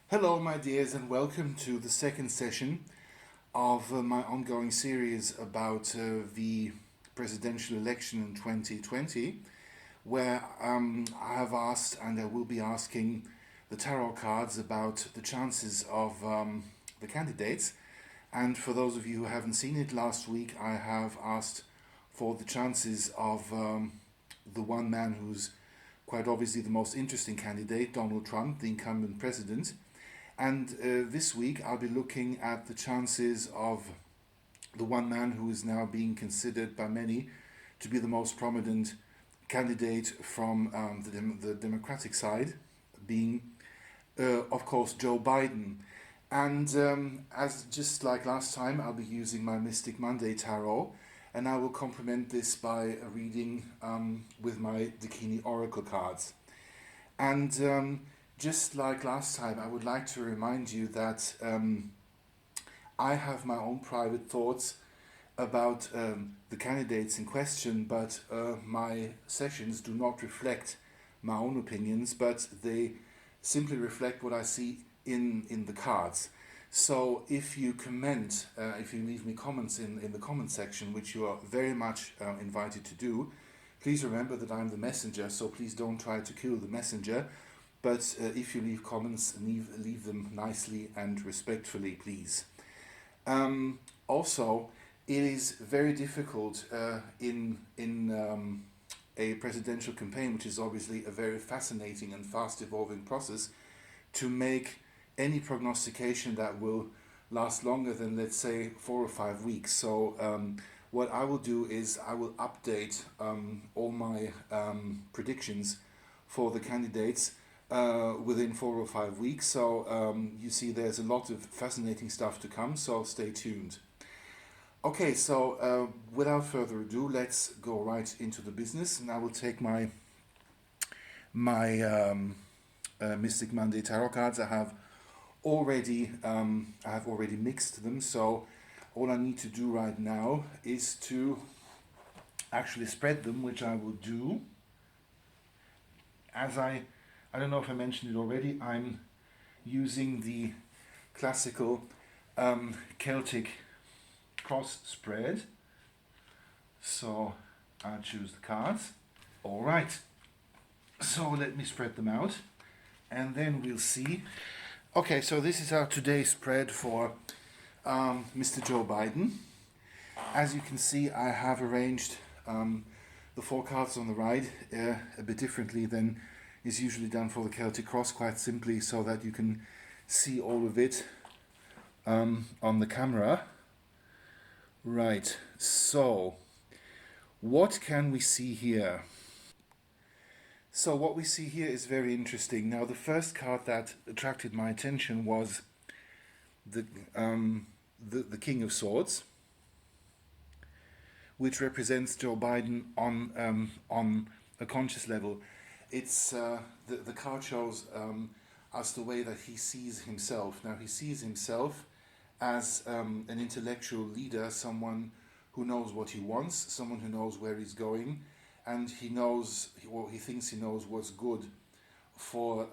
Hello, my dears, and welcome to the second session of my ongoing series about the presidential election in 2020, where I have asked and I will be asking the tarot cards about the chances of the candidates. And for those of you who haven't seen it, last week I have asked for the chances of the one man who's quite obviously the most interesting candidate, Donald Trump, the incumbent president. And this week I'll be looking at the chances of the one man who is now being considered by many to be the most prominent candidate from the Democratic side, being, of course, Joe Biden. And as just like last time, I'll be using my Mystic Monday tarot, and I will complement this by a reading with my Dakini Oracle cards. And just like last time, I would like to remind you that I have my own private thoughts about the candidates in question, but my sessions do not reflect my own opinions, but they simply reflect what I see in the cards. So if you comment, if you leave me comments in the comment section, which you are very much invited to do, please remember that I'm the messenger, so please don't try to kill the messenger. But if you leave comments, leave them nicely and respectfully, please. Also, it is very difficult in a presidential campaign, which is obviously a very fascinating and fast evolving process, to make any prognostication that will last longer than, let's say, 4 or 5 weeks. So what I will do is I will update all my predictions for the candidates within 4 or 5 weeks. So you see there's a lot of fascinating stuff to come, so stay tuned. Okay, so without further ado, let's go right into the business, and I will take my Mystic Monday tarot cards. I have already mixed them, so all I need to do right now is to actually spread them, which I will do. As I don't know if I mentioned it already, I'm using the classical Celtic cross spread. So I'll choose the cards. All right. So let me spread them out, and then we'll see. Okay, so this is our today's spread for Mr. Joe Biden. As you can see, I have arranged the four cards on the right a bit differently than is usually done for the Celtic Cross, quite simply so that you can see all of it on the camera. Right, so what can we see here? So what we see here is very interesting. Now, the first card that attracted my attention was the King of Swords, which represents Joe Biden on a conscious level. It's the card shows us the way that he sees himself. Now, he sees himself as an intellectual leader, someone who knows what he wants, someone who knows where he's going, and he knows, or he thinks he knows what's good for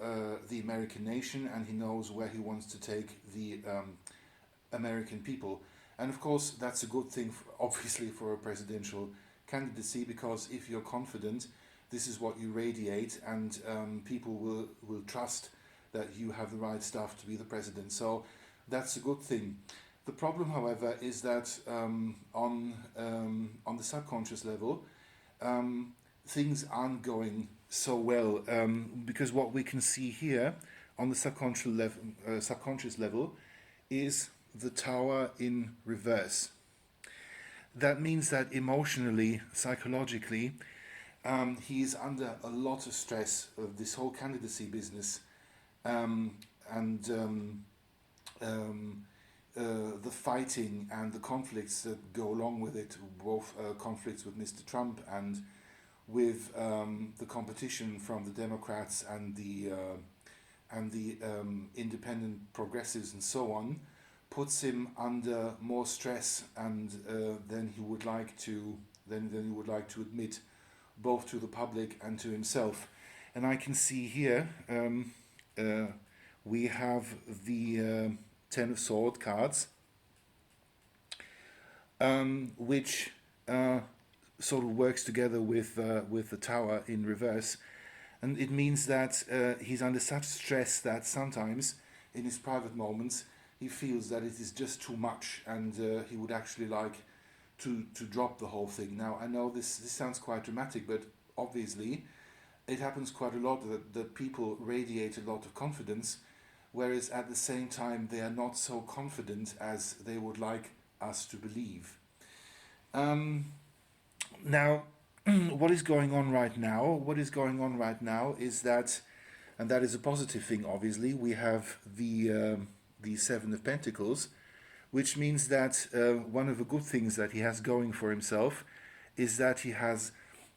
the American nation, and he knows where he wants to take the American people. And of course, that's a good thing, obviously, for a presidential candidacy, because if you're confident, this is what you radiate, and people will trust that you have the right stuff to be the president. So that's a good thing. The problem, however, is that on the subconscious level, things aren't going so well, because what we can see here on the subconscious level is the Tower in reverse. That means that emotionally, psychologically, he is under a lot of stress of this whole candidacy business, and the fighting and the conflicts that go along with it, both conflicts with Mr. Trump and with the competition from the Democrats and the independent progressives and so on, puts him under more stress and than he would like to admit, both to the public and to himself. And I can see here we have the Ten of Swords cards, which sort of works together with the Tower in reverse. And it means that he's under such stress that sometimes in his private moments he feels that it is just too much, and he would actually like to drop the whole thing. Now, I know this sounds quite dramatic, but obviously it happens quite a lot that people radiate a lot of confidence, whereas at the same time they are not so confident as they would like us to believe. Now, what is going on right now? What is going on right now is that, and that is a positive thing, obviously, we have the Seven of Pentacles, which means that one of the good things that he has going for himself is that he has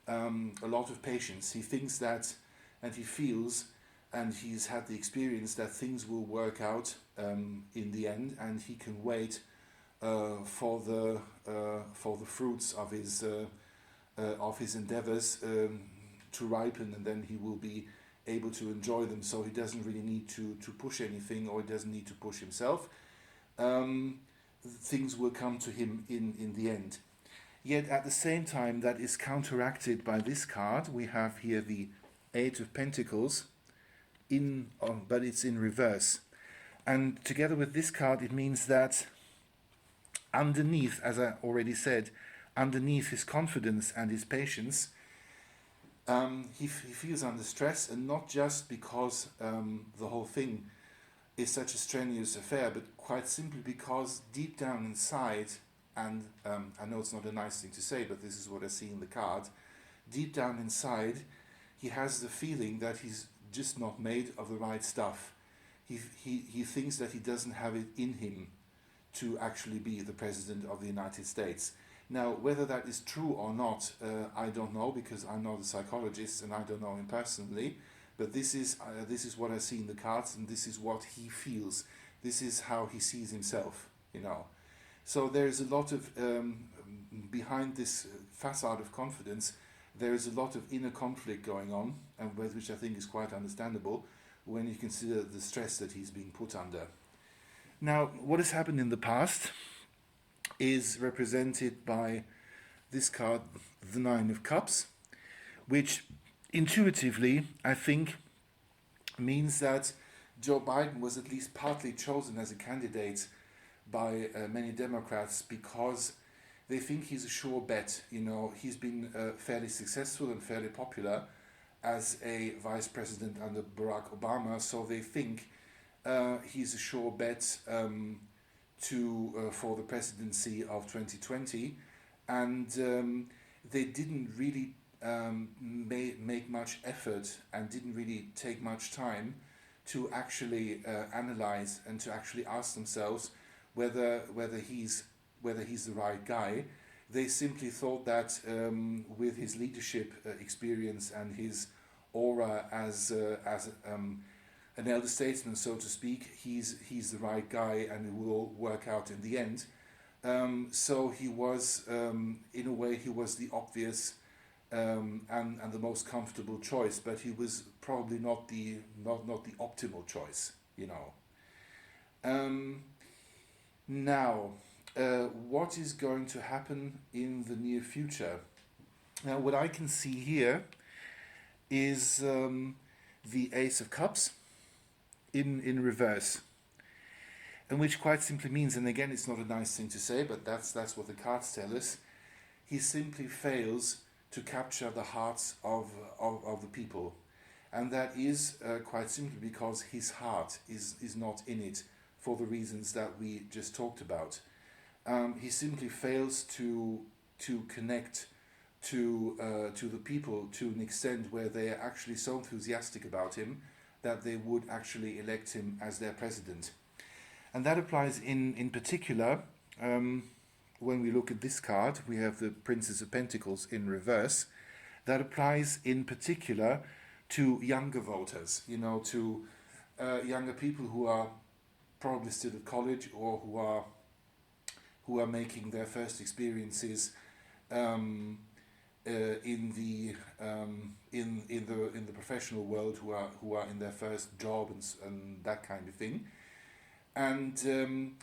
a lot of patience. He thinks that, and he feels, and he's had the experience that things will work out in the end, and he can wait for the fruits of his endeavors to ripen, and then he will be able to enjoy them. So he doesn't really need to push anything, or he doesn't need to push himself. Things will come to him in the end. Yet at the same time, that is counteracted by this card. We have here the Eight of Pentacles, but it's in reverse. And together with this card, it means that underneath, as I already said, underneath his confidence and his patience, he feels under stress, and not just because the whole thing is such a strenuous affair, but quite simply because deep down inside, and I know it's not a nice thing to say, but this is what I see in the card, deep down inside, he has the feeling that he's just not made of the right stuff. He thinks that he doesn't have it in him to actually be the President of the United States. Now, whether that is true or not, I don't know, because I'm not a psychologist and I don't know him personally. But this is what I see in the cards, and this is what he feels. This is how he sees himself, you know. So there is a lot of behind this facade of confidence. There is a lot of inner conflict going on, and which I think is quite understandable when you consider the stress that he's being put under. Now, what has happened in the past is represented by this card, the Nine of Cups, which intuitively, I think, means that Joe Biden was at least partly chosen as a candidate by many Democrats because they think he's a sure bet. You know, he's been fairly successful and fairly popular as a vice president under Barack Obama, so they think he's a sure bet for the presidency of 2020, and they didn't really make much effort and didn't really take much time to actually analyze and to actually ask themselves whether he's the right guy. They simply thought that with his leadership experience and his aura as an elder statesman, so to speak, he's the right guy, and it will all work out in the end. So he was, in a way, he was the obvious and the most comfortable choice, but he was probably not the optimal choice, you know. Now, what is going to happen in the near future? Now, what I can see here is the Ace of Cups in reverse, and which quite simply means, and again, it's not a nice thing to say, but that's what the cards tell us. He simply fails to capture the hearts of the people, and that is quite simply because his heart is not in it for the reasons that we just talked about. He simply fails to connect to the people to an extent where they are actually so enthusiastic about him that they would actually elect him as their president. And that applies in particular, when we look at this card, we have the Princess of Pentacles in reverse. That applies in particular to younger voters, you know, to younger people who are probably still at college, or who are making their first experiences in the in the professional world who are in their first job and that kind of thing, and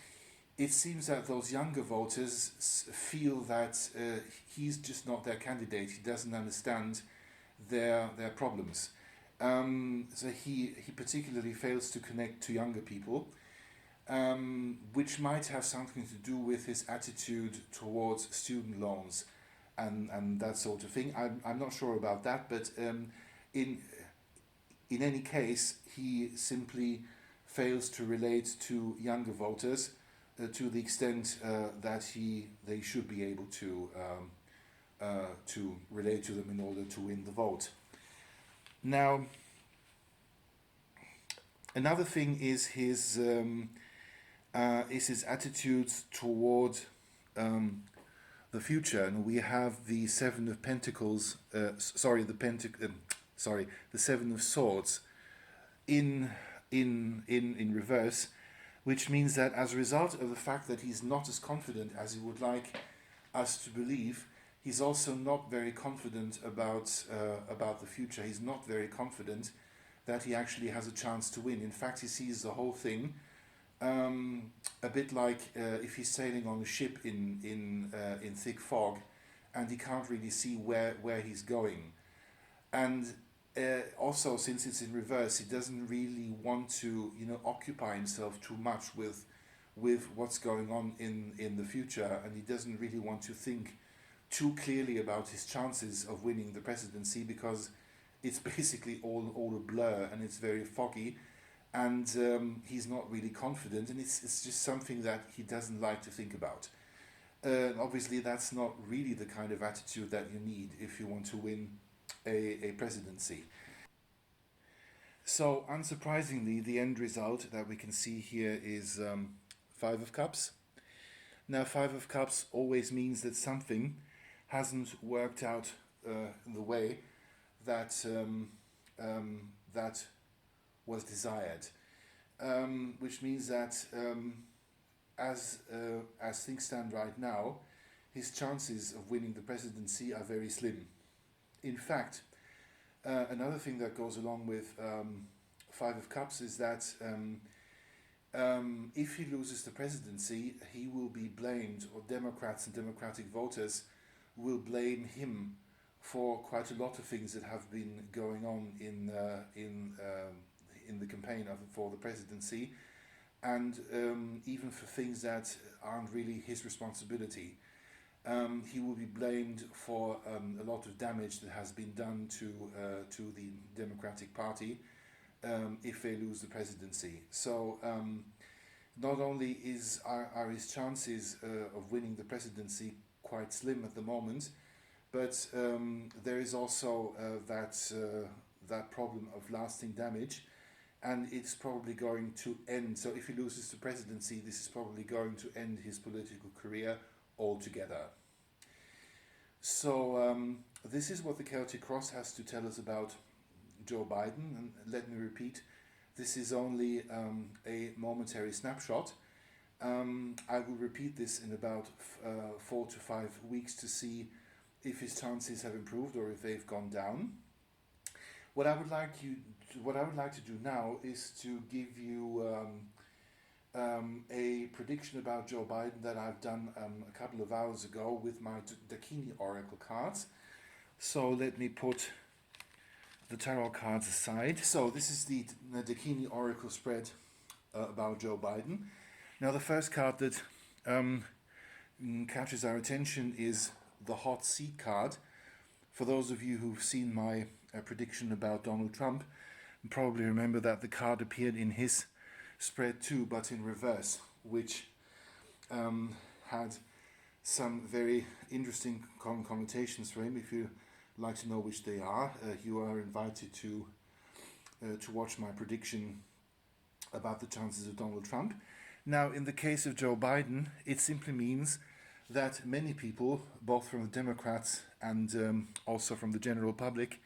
it seems that those younger voters feel that he's just not their candidate. He doesn't understand their problems. So he particularly fails to connect to younger people, which might have something to do with his attitude towards student loans and that sort of thing. I'm not sure about that, but in in any case, he simply fails to relate to younger voters to the extent that they should be able to relate to them in order to win the vote. Now, another thing is his attitudes toward the future, and we have the Seven of Pentacles. The Seven of Swords in reverse, which means that as a result of the fact that he's not as confident as he would like us to believe, he's also not very confident about the future. He's not very confident that he actually has a chance to win. In fact, he sees the whole thing a bit like if he's sailing on a ship in thick fog, and he can't really see where he's going. And also, since it's in reverse, he doesn't really want to occupy himself too much with what's going on in the future, and he doesn't really want to think too clearly about his chances of winning the presidency, because it's basically all a blur and it's very foggy, and he's not really confident, and it's just something that he doesn't like to think about. Obviously, that's not really the kind of attitude that you need if you want to win a presidency. So, unsurprisingly, the end result that we can see here is Five of Cups. Now, Five of Cups always means that something hasn't worked out the way that that was desired, which means that as things stand right now, his chances of winning the presidency are very slim. In fact, another thing that goes along with Five of Cups is that if he loses the presidency, he will be blamed, or Democrats and Democratic voters will blame him for quite a lot of things that have been going on in the campaign for the presidency, and even for things that aren't really his responsibility. He will be blamed for a lot of damage that has been done to the Democratic Party if they lose the presidency. So not only are his chances of winning the presidency quite slim at the moment, but there is also that problem of lasting damage, and it's probably going to end. So if he loses the presidency, this is probably going to end his political career altogether. So this is what the Celtic Cross has to tell us about Joe Biden, and let me repeat, this is only a momentary snapshot. I will repeat this in about 4 to 5 weeks to see if his chances have improved or if they've gone down. What I would like to do now is to give you a prediction about Joe Biden that I've done a couple of hours ago with my Dakini Oracle cards. So let me put the tarot cards aside. So this is the Dakini Oracle spread about Joe Biden. Now the first card that catches our attention is the hot seat card. For those of you who've seen my prediction about Donald Trump, you probably remember that the card appeared in his spread too, but in reverse, which had some very interesting connotations for him. If you like to know which they are, you are invited to watch my prediction about the chances of Donald Trump. Now, in the case of Joe Biden, it simply means that many people, both from the Democrats and also from the general public,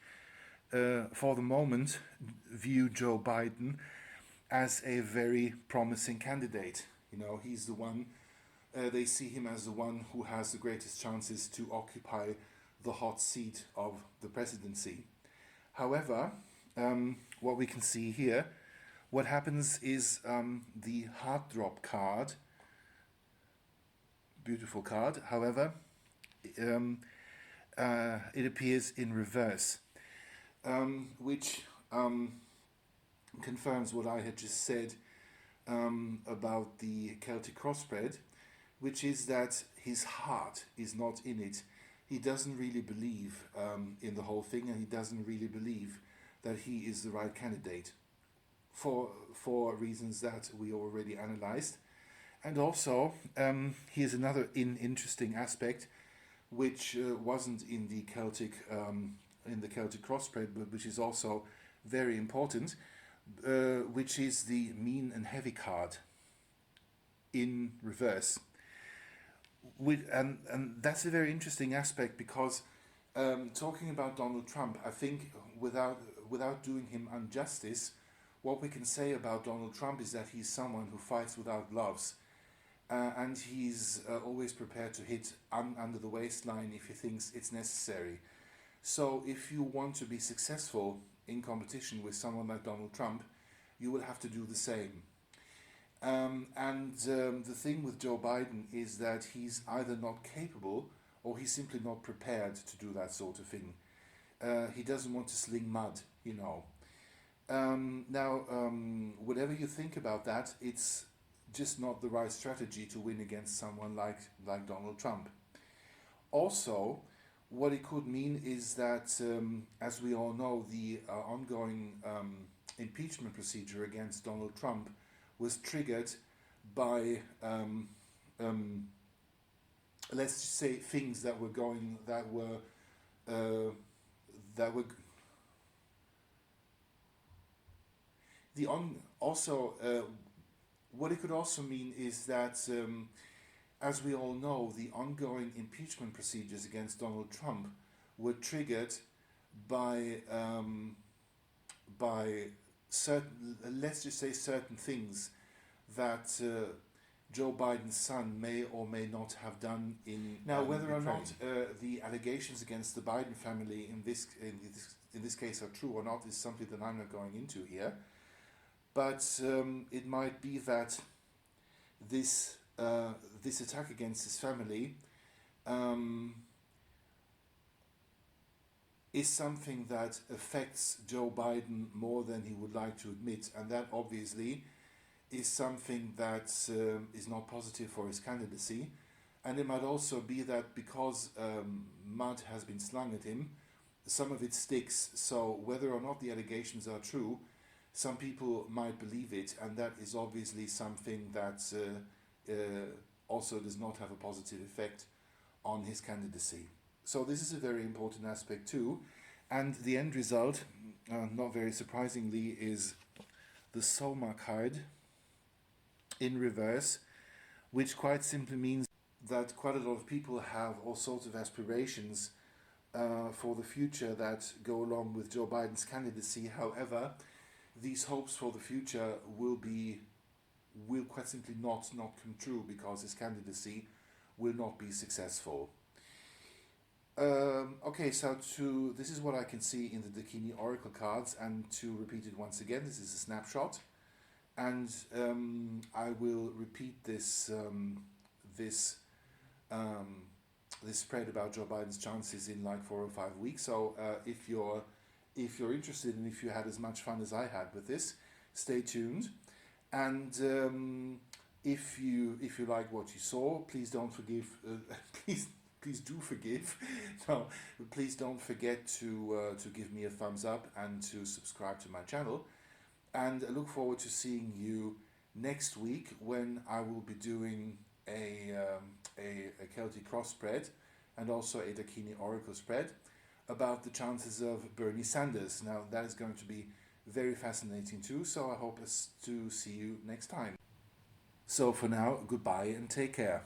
for the moment view Joe Biden as a very promising candidate. He's the one, they see him as the one who has the greatest chances to occupy the hot seat of the presidency. However, what we can see here, what happens is the heartthrob card, beautiful card, however, it appears in reverse, which confirms what I had just said about the Celtic crossbred, which is that his heart is not in it. He doesn't really believe in the whole thing, and he doesn't really believe that he is the right candidate for reasons that we already analyzed. And also, here's another interesting aspect, which wasn't in the Celtic crossbred, but which is also very important, which is the mean and heavy card in reverse. And that's a very interesting aspect, because talking about Donald Trump, I think without doing him injustice, what we can say about Donald Trump is that he's someone who fights without gloves. And he's always prepared to hit under the waistline if he thinks it's necessary. So if you want to be successful in competition with someone like Donald Trump, you will have to do the same. The thing with Joe Biden is that he's either not capable or he's simply not prepared to do that sort of thing. He doesn't want to sling mud, you know. Whatever you think about that, it's just not the right strategy to win against someone like Donald Trump. Also, what it could mean is that, as we all know, the ongoing impeachment procedure against Donald Trump was triggered by, let's just say, things that were what it could also mean is that, as we all know, the ongoing impeachment procedures against Donald Trump were triggered by certain, let's just say, certain things that Joe Biden's son may or may not have done in now. Whether or not the allegations against the Biden family in this case are true or not is something that I'm not going into here. But it might be that this attack against his family is something that affects Joe Biden more than he would like to admit, and that obviously is something that is not positive for his candidacy. And it might also be that because mud has been slung at him, some of it sticks. So whether or not the allegations are true, some people might believe it, and that is obviously something that also does not have a positive effect on his candidacy. So this is a very important aspect too. And the end result, not very surprisingly, is the Soma card in reverse, which quite simply means that quite a lot of people have all sorts of aspirations for the future that go along with Joe Biden's candidacy. However, these hopes for the future will quite simply not come true, because his candidacy will not be successful. Okay, so this is what I can see in the Dakini Oracle cards, and to repeat it once again, this is a snapshot, and I will repeat this spread about Joe Biden's chances in like 4 or 5 weeks. So if you're interested, and if you had as much fun as I had with this, stay tuned. And if you like what you saw, please don't forgive. Please do forgive. No, please don't forget to give me a thumbs up and to subscribe to my channel. And I look forward to seeing you next week, when I will be doing a Celtic cross spread and also a Dakini Oracle spread about the chances of Bernie Sanders. Now that is going to be very fascinating too, so I hope to see you next time. So for now, goodbye and take care.